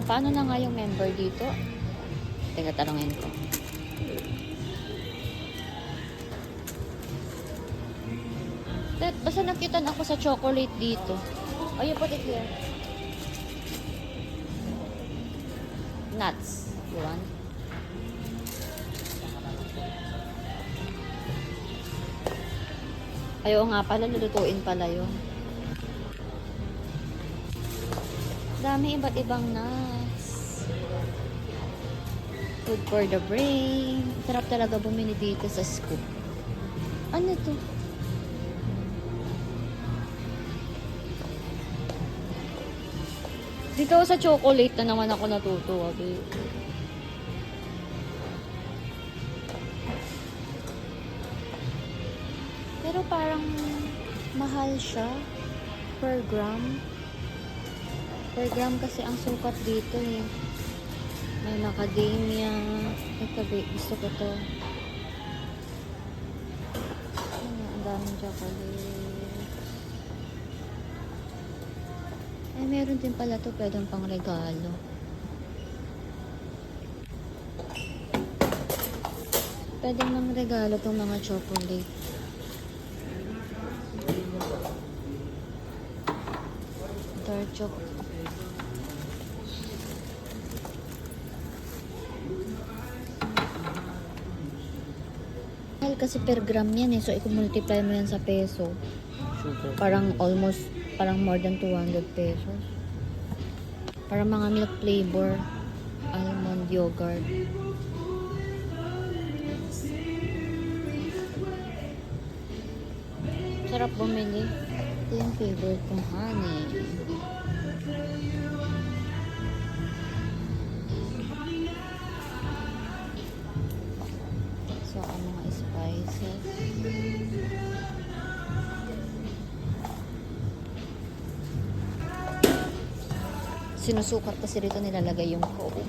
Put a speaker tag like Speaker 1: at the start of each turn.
Speaker 1: Paano na nga yung member dito? Teka, tanongin ko. Basta nakitan ako sa chocolate dito. Oh, you put it here. Nuts. You want? Ayaw nga pala, lulutuin pala yun. Dami iba't ibang nuts. Good for the brain. Sarap talaga bumili dito sa Scoop. Ano to? Dito sa chocolate na naman ako natutuwa, babe. Pero parang mahal siya per gram. Per gram kasi ang sukat dito eh. May macadamia. Ito, babe, gusto ko to. Ang daming chocolate. Ay, meron din pala to, pwedeng pang regalo. Pwedeng mang regalo tong mga chocolate. Dark chocolate. Mahal kasi per gram yan eh. So, i-multiply mo yan sa peso. Parang almost, parang more than 200 pesos. Parang mga milk flavor. Almond yogurt. Sarap bumili. Ito yung favorite kong honey. So, ang mga spices. Sinusukat kasi dito nilalagay yung coke.